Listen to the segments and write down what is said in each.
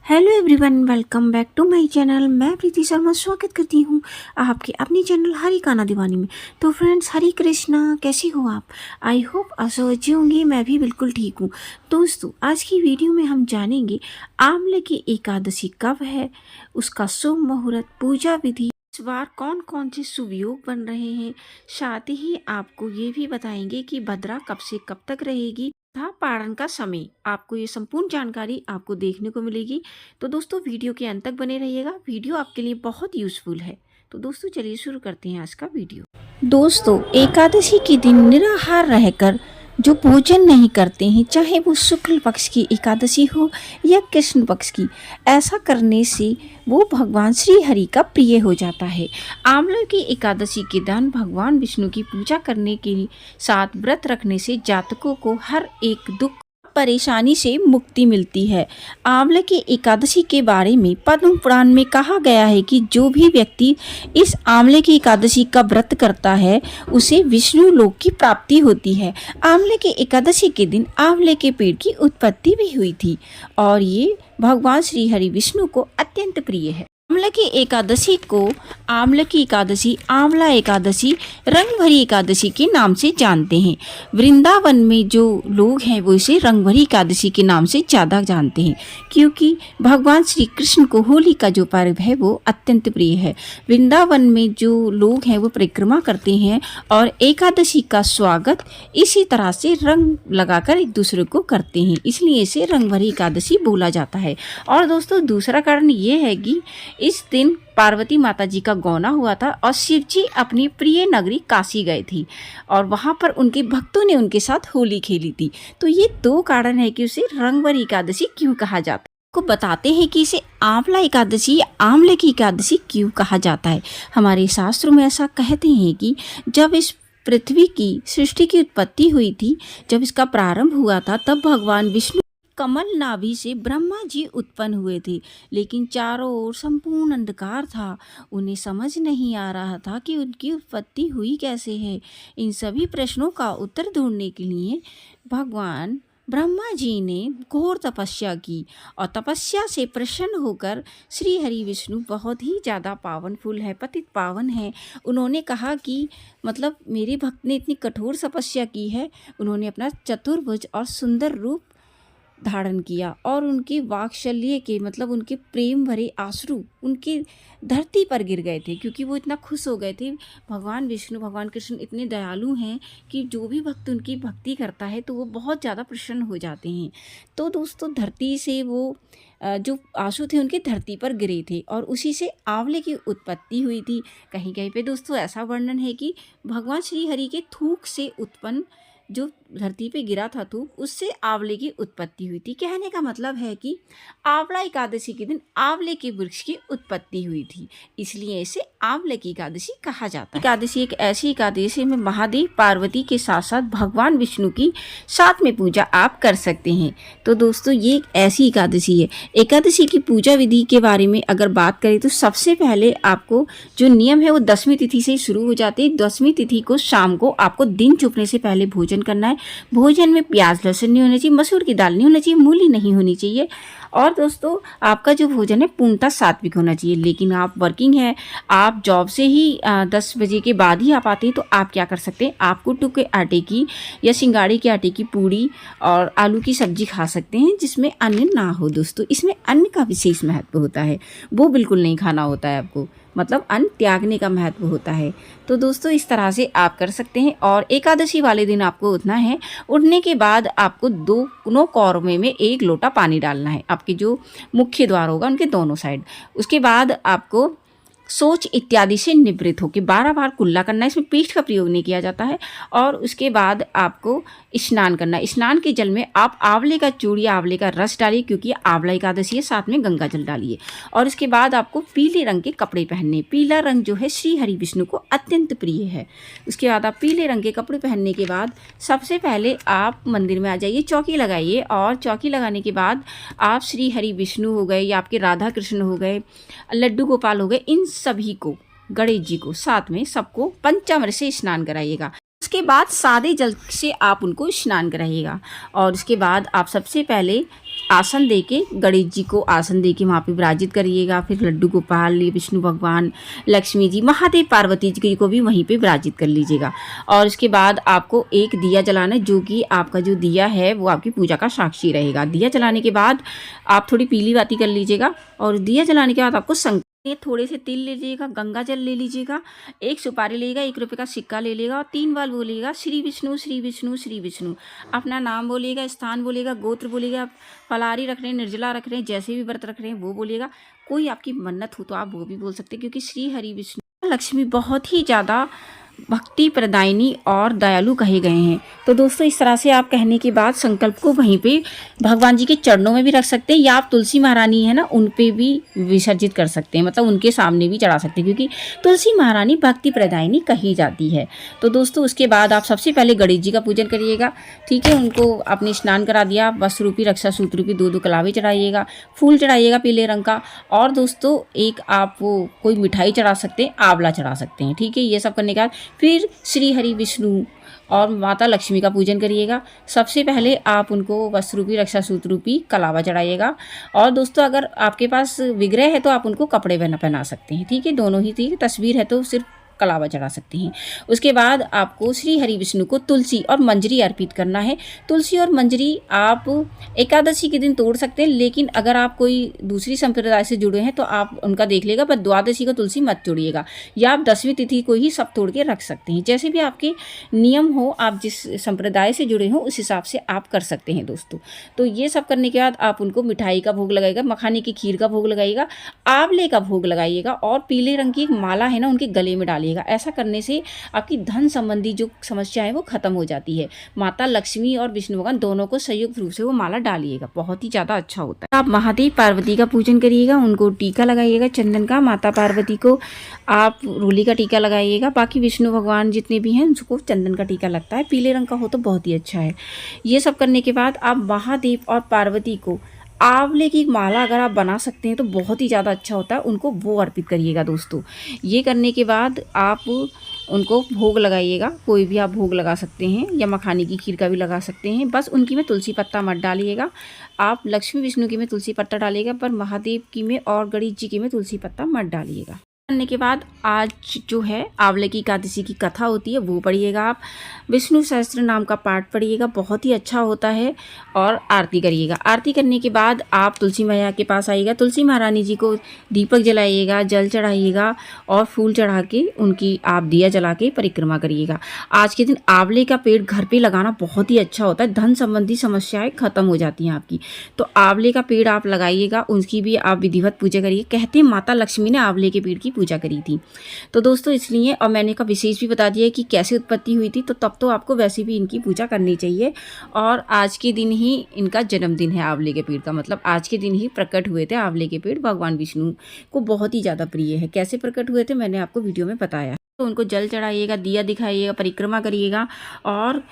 Hello everyone, welcome back to my channel. मैं प्रीति शर्मा स्वागत करती हूँ आपके अपनी चैनल हरी काना दीवानी में। तो फ्रेंड्स, हरी कृष्णा, कैसी हो आप? आई होप आशा अच्छी होंगी। मैं भी बिल्कुल ठीक हूँ। दोस्तों, आज की वीडियो में हम जानेंगे आंवले की एकादशी कब है, उसका शुभ मुहूर्त, पूजा विधि, इस बार कौन कौन से शुभ योग बन रहे हैं। साथ ही आपको ये भी बताएंगे कि भद्रा कब से कब तक रहेगी तथा पारण का समय। आपको ये संपूर्ण जानकारी आपको देखने को मिलेगी। तो दोस्तों, वीडियो के अंत तक बने रहिएगा। वीडियो आपके लिए बहुत यूजफुल है। तो दोस्तों, चलिए शुरू करते हैं आज का वीडियो। दोस्तों, एकादशी के दिन निराहार रहकर जो भोजन नहीं करते हैं, चाहे वो शुक्ल पक्ष की एकादशी हो या कृष्ण पक्ष की, ऐसा करने से वो भगवान श्री हरि का प्रिय हो जाता है। आंवले की एकादशी के दिन भगवान विष्णु की पूजा करने के साथ व्रत रखने से जातकों को हर एक दुख परेशानी से मुक्ति मिलती है। आंवले की एकादशी के बारे में पद्म पुराण में कहा गया है कि जो भी व्यक्ति इस आंवले की एकादशी का व्रत करता है उसे विष्णु लोक की प्राप्ति होती है। आंवले की एकादशी के दिन आंवले के पेड़ की उत्पत्ति भी हुई थी और ये भगवान श्री हरि विष्णु को अत्यंत प्रिय है। आंवले की एकादशी को आंवले की एकादशी, आंवला एकादशी, रंग भरी एकादशी के नाम से जानते हैं। वृंदावन में जो लोग हैं वो इसे रंग भरी एकादशी के नाम से ज़्यादा जानते हैं, क्योंकि भगवान श्री कृष्ण को होली का जो पर्व है वो अत्यंत प्रिय है। वृंदावन में जो लोग हैं वो परिक्रमा करते हैं और एकादशी का स्वागत इसी तरह से रंग लगाकर एक दूसरे को करते हैं, इसलिए इसे रंग भरी एकादशी बोला जाता है। और दोस्तों, दूसरा कारण ये है कि इस दिन पार्वती माता जी का गौना हुआ था और शिव जी अपनी प्रिय नगरी काशी गए थे और वहां पर उनके भक्तों ने उनके साथ होली खेली थी। तो ये दो कारण है कि उसे रंग भरी एकादशी क्यों कहा जाता है। को बताते हैं कि इसे आंवला एकादशी या आंवले की एकादशी क्यों कहा जाता है। हमारे शास्त्रों में ऐसा कहते हैं कि जब इस पृथ्वी की सृष्टि की उत्पत्ति हुई थी, जब इसका प्रारंभ हुआ था, तब भगवान विष्णु कमल नाभि से ब्रह्मा जी उत्पन्न हुए थे, लेकिन चारों ओर संपूर्ण अंधकार था। उन्हें समझ नहीं आ रहा था कि उनकी उत्पत्ति हुई कैसे है। इन सभी प्रश्नों का उत्तर ढूंढने के लिए भगवान ब्रह्मा जी ने घोर तपस्या की और तपस्या से प्रसन्न होकर श्री हरि विष्णु बहुत ही ज़्यादा पावनफुल है, पतित पावन है। उन्होंने कहा कि मतलब मेरे भक्त ने इतनी कठोर तपस्या की है। उन्होंने अपना चतुर्भुज और सुंदर रूप धारण किया और उनके वात्सल्य के मतलब उनके प्रेम भरे आंसू उनके धरती पर गिर गए थे, क्योंकि वो इतना खुश हो गए थे। भगवान विष्णु, भगवान कृष्ण इतने दयालु हैं कि जो भी भक्त उनकी भक्ति करता है तो वो बहुत ज़्यादा प्रसन्न हो जाते हैं। तो दोस्तों, धरती से वो जो आंसू थे उनके धरती पर गिरे थे और उसी से आंवले की उत्पत्ति हुई थी। कहीं कहीं पे दोस्तों ऐसा वर्णन है कि भगवान श्री हरि के थूक से उत्पन्न जो धरती पे गिरा था थूक, उससे आंवले की उत्पत्ति हुई थी। कहने का मतलब है कि आंवला एकादशी के दिन आंवले के वृक्ष की उत्पत्ति हुई थी, इसलिए इसे आंवले की एकादशी कहा जाता है। एकादशी एक ऐसी एकादशी में महादेव पार्वती के साथ साथ भगवान विष्णु की साथ में पूजा आप कर सकते हैं। तो दोस्तों, ये एक ऐसी एकादशी है। एकादशी की पूजा विधि के बारे में अगर बात करें तो सबसे पहले आपको जो नियम है वो 10वीं तिथि से ही शुरू हो जाते हैं। 10वीं तिथि को शाम को आपको दिन छुपने से पहले भोजन करना है। भोजन में प्याज लहसुन नहीं होना चाहिए, मसूर की दाल नहीं होनी चाहिए, मूली नहीं होनी चाहिए और दोस्तों आपका जो भोजन है पूर्णतः सात्विक होना चाहिए। लेकिन आप वर्किंग है, आप जॉब से ही 10 बजे के बाद ही आप आते हैं, तो आप क्या कर सकते हैं, आप कुट्टू के आटे की या सिंगाड़े के आटे की पूड़ी और आलू की सब्जी खा सकते हैं जिसमें अन्न ना हो। दोस्तों, इसमें अन्न का विशेष महत्व होता है, वो बिल्कुल नहीं खाना होता है आपको, मतलब अन्न त्यागने का महत्व होता है। तो दोस्तों, इस तरह से आप कर सकते हैं। और एकादशी वाले दिन आपको उठना है। उठने के बाद आपको 2 कौरमे में 1 लोटा पानी डालना है, आपके जो मुख्य द्वार होगा उनके दोनों साइड। उसके बाद आपको सोच इत्यादि से निवृत्त होकर 12 बार कुल्ला करना है। इसमें पीठ का प्रयोग नहीं किया जाता है। और उसके बाद आपको स्नान करना है। स्नान के जल में आप आंवले का चूर्ण या आंवले का रस डालिए, क्योंकि आंवला एकादशी है, साथ में गंगा जल डालिए। और इसके बाद आपको पीले रंग के कपड़े पहनने। पीला रंग जो है श्री हरि विष्णु को अत्यंत प्रिय है। उसके बाद आप पीले रंग के कपड़े पहनने के बाद सबसे पहले आप मंदिर में आ जाइए, चौकी लगाइए और चौकी लगाने के बाद आप श्री हरि विष्णु हो गए या आपके राधा कृष्ण हो गए, लड्डू गोपाल हो गए, इन सभी को, गणेश जी को, साथ में सबको पंचामृत से स्नान कराइएगा। उसके बाद सादे जल से आप उनको स्नान कराइएगा। और उसके बाद आप सबसे पहले आसन देके गणेश जी को आसन देके वहाँ पे विराजित करिएगा। फिर लड्डू गोपाल, विष्णु भगवान, लक्ष्मी जी, महादेव, पार्वती जी को भी वहीं पे विराजित कर लीजिएगा। और उसके बाद आपको एक दिया जलाना है, जो कि आपका जो दिया है वो आपकी पूजा का साक्षी रहेगा। दिया जलाने के बाद आप थोड़ी पीली बाती कर लीजिएगा। और दिया जलाने के बाद आपको थोड़े से तिल ले लीजिएगा, गंगा जल ले लीजिएगा, एक सुपारी लेगा, 1 रुपये का सिक्का ले लेगा और 3 बार बोलिएगा श्री विष्णु श्री विष्णु श्री विष्णु। अपना नाम बोलिएगा, स्थान बोलिएगा, गोत्र बोलिएगा, फलाहारी रख रहे हैं, निर्जला रख रहे हैं, जैसे भी व्रत रख रहे हैं वो बोलिएगा। कोई आपकी मन्नत हो तो आप वो भी बोल सकते हैं, क्योंकि श्री हरि विष्णु लक्ष्मी बहुत ही ज़्यादा भक्ति प्रदायिनी और दयालु कहे गए हैं। तो दोस्तों इस तरह से आप कहने के बाद संकल्प को वहीं पे भगवान जी के चरणों में भी रख सकते हैं, या आप तुलसी महारानी है ना उन पे भी विसर्जित कर सकते हैं, मतलब उनके सामने भी चढ़ा सकते हैं, क्योंकि तुलसी महारानी भक्ति प्रदायिनी कही जाती है। तो दोस्तों उसके बाद आप सबसे पहले गणेश जी का पूजन करिएगा, ठीक है। उनको आपने स्नान करा दिया, वस्त्र रूपी, रक्षा सूत्र रूपी 2 कलावे चढ़ाइएगा, फूल चढ़ाइएगा पीले रंग का। और दोस्तों एक आप वो कोई मिठाई चढ़ा सकते हैं, आंवला चढ़ा सकते हैं, ठीक है। ये सब करने के बाद फिर श्री हरि विष्णु और माता लक्ष्मी का पूजन करिएगा। सबसे पहले आप उनको वस्त्र रूपी, रक्षा सूत्र रूपी कलावा चढ़ाइएगा। और दोस्तों अगर आपके पास विग्रह है तो आप उनको कपड़े पहना सकते हैं, ठीक है, दोनों ही, ठीक है। तस्वीर है तो सिर्फ कलावा चढ़ा सकते हैं। उसके बाद आपको श्री हरि विष्णु को तुलसी और मंजरी अर्पित करना है। तुलसी और मंजरी आप एकादशी के दिन तोड़ सकते हैं, लेकिन अगर आप कोई दूसरी संप्रदाय से जुड़े हैं तो आप उनका देख लेगा, पर द्वादशी को तुलसी मत तोड़िएगा, या आप 10वीं तिथि को ही सब तोड़ के रख सकते हैं। जैसे भी आपके नियम हो, आप जिस संप्रदाय से जुड़े हो उस हिसाब से आप कर सकते हैं दोस्तों। तो ये सब करने के बाद आप उनको मिठाई का भोग लगाइएगा, मखाने की खीर का भोग लगाइएगा, आंवले का भोग लगाइएगा और पीले रंग की एक माला है ना उनके गले में डालिए। ऐसा करने से आपकी धन संबंधी जो समस्या है वो खत्म हो जाती है। माता लक्ष्मी और विष्णु भगवान दोनों को संयुक्त रूप से वो माला डालिएगा, बहुत ही ज़्यादा अच्छा होता है। आप महादेव पार्वती का पूजन करिएगा, उनको टीका लगाइएगा चंदन का। माता पार्वती को आप रोली का टीका लगाइएगा, बाकी विष्णु भगवान जितने भी हैं उनको चंदन का टीका लगता है, पीले रंग का हो तो बहुत ही अच्छा है। ये सब करने के बाद आप महादेव और पार्वती को आंवले की माला अगर आप बना सकते हैं तो बहुत ही ज़्यादा अच्छा होता है, उनको वो अर्पित करिएगा दोस्तों। ये करने के बाद आप उनको भोग लगाइएगा, कोई भी आप भोग लगा सकते हैं या मखाने की खीर का भी लगा सकते हैं। बस उनकी में तुलसी पत्ता मत डालिएगा, आप लक्ष्मी विष्णु की में तुलसी पत्ता डालिएगा, पर महादेव की में और गणेश जी की में तुलसी पत्ता मत डालिएगा। करने के बाद आज जो है आंवले की एकादशी की कथा होती है वो पढ़िएगा, आप विष्णु सहस्त्र नाम का पाठ पढ़िएगा, बहुत ही अच्छा होता है। और आरती करिएगा। आरती करने के बाद आप तुलसी मैया के पास आइएगा, तुलसी महारानी जी को दीपक जलाइएगा, जल चढ़ाइएगा और फूल चढ़ा के उनकी आप दिया जला के परिक्रमा करिएगा। आज के दिन आंवले का पेड़ घर पे लगाना बहुत ही अच्छा होता है, धन संबंधी समस्याएं खत्म हो जाती हैं आपकी। तो आंवले का पेड़ आप लगाइएगा, उनकी भी आप विधिवत पूजा करिए। कहते हैं माता लक्ष्मी ने आंवले के पेड़ की पूजा करी थी, तो दोस्तों इसलिए, और मैंने का विशेष भी बता दिया कि कैसे उत्पत्ति हुई थी, तो तब तो आपको वैसे भी इनकी पूजा करनी चाहिए। और आज के दिन ही इनका जन्मदिन है आंवले के पेड़ का, मतलब आज के दिन ही प्रकट हुए थे आंवले के पेड़। भगवान विष्णु को बहुत ही ज़्यादा प्रिय है। कैसे प्रकट हुए थे मैंने आपको वीडियो में बताया। तो उनको जल चढ़ाइएगा, दिया दिखाइएगा, परिक्रमा करिएगा। और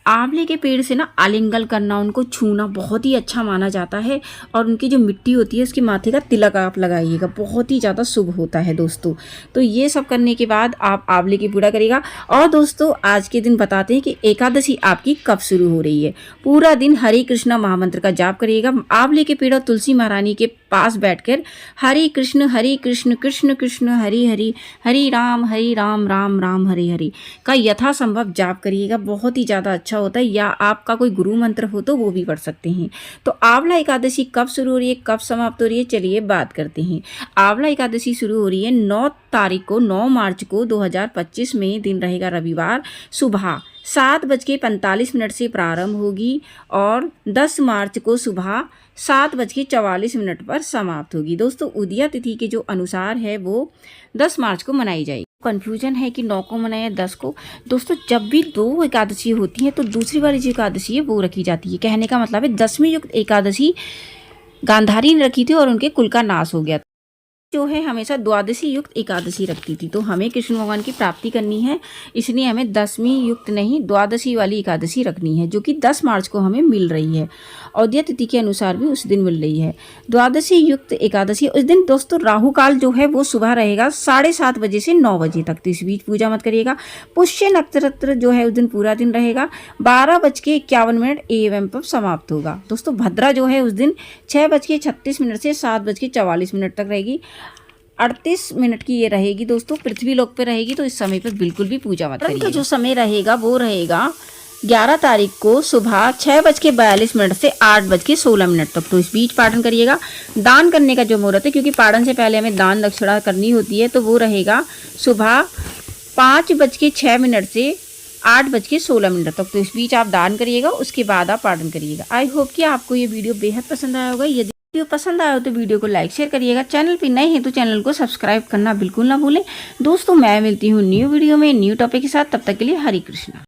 आंवले के पेड़ से ना आलिंगन करना, उनको छूना बहुत ही अच्छा माना जाता है। और उनकी जो मिट्टी होती है उसके माथे का तिलक आप लगाइएगा, बहुत ही ज़्यादा शुभ होता है दोस्तों। तो ये सब करने के बाद आप आंवले की पूजा करिएगा। और दोस्तों आज के दिन बताते हैं कि एकादशी आपकी कब शुरू हो रही है। पूरा दिन हरे कृष्णा महामंत्र का जाप करिएगा। आंवले के पेड़ और तुलसी महारानी के पास बैठकर हरे कृष्ण कृष्ण कृष्ण हरि हरि, हरि राम राम राम हरे हरि का यथासंभव जाप करिएगा, बहुत ही ज़्यादा अच्छा होता है। या आपका कोई गुरु मंत्र हो तो वो भी पढ़ सकते हैं। तो आंवला एकादशी कब शुरू हो रही है, कब समाप्त हो रही है, चलिए बात करते हैं। आंवला एकादशी शुरू हो रही है 9 तारीख को, 9 मार्च को 2025 में, दिन रहेगा रविवार, सुबह 7:45 से प्रारंभ होगी और 10 मार्च को सुबह 7:44 पर समाप्त होगी। दोस्तों उदया तिथि के जो अनुसार है वो 10 मार्च को मनाई जाएगी। कन्फ्यूजन है कि 9 को मनाया 10 को। दोस्तों जब भी 2 एकादशी होती हैं तो दूसरी वाली जो एकादशी है वो रखी जाती है। कहने का मतलब है 10वीं युक्त एकादशी गांधारी ने रखी थी और उनके कुल का नाश हो गया था। जो है हमेशा द्वादशी युक्त एकादशी रखती थी। तो हमें कृष्ण भगवान की प्राप्ति करनी है, इसलिए हमें दशमी युक्त नहीं द्वादशी वाली एकादशी रखनी है, जो कि 10 मार्च को हमें मिल रही है। औदय तिथि के अनुसार भी उस दिन मिल रही है द्वादशी युक्त एकादशी। उस दिन दोस्तों राहु काल जो है वो सुबह रहेगा 7:30 बजे से 9 बजे तक, तो इस बीच पूजा मत करिएगा। पुष्य नक्षत्र जो है उस दिन पूरा दिन रहेगा, 12:51 AM पर समाप्त होगा। दोस्तों भद्रा जो है उस दिन 6:36 से 7:44 तक रहेगी। 38 मिनट की ये रहेगी दोस्तों, पृथ्वी लोक पे रहेगी, तो इस समय पर बिल्कुल भी पूजा मत करिए। जो समय रहेगा वो रहेगा 11 तारीख को सुबह 6:42 से 8:16 तक, तो इस बीच पाठन करिएगा। दान करने का जो मुहूर्त है, क्योंकि पाठन से पहले हमें दान दक्षिणा करनी होती है, तो वो रहेगा सुबह 5:06 से 8:16 तक, तो इस बीच आप दान करिएगा, उसके बाद आप पाठन करिएगा। आई होप कि आपको ये वीडियो बेहद पसंद आया होगा। यदि वीडियो पसंद आया हो तो वीडियो को लाइक शेयर करिएगा। चैनल पे नए हैं तो चैनल को सब्सक्राइब करना बिल्कुल ना भूलें। दोस्तों मैं मिलती हूँ न्यू वीडियो में न्यू टॉपिक के साथ, तब तक के लिए हरे कृष्णा।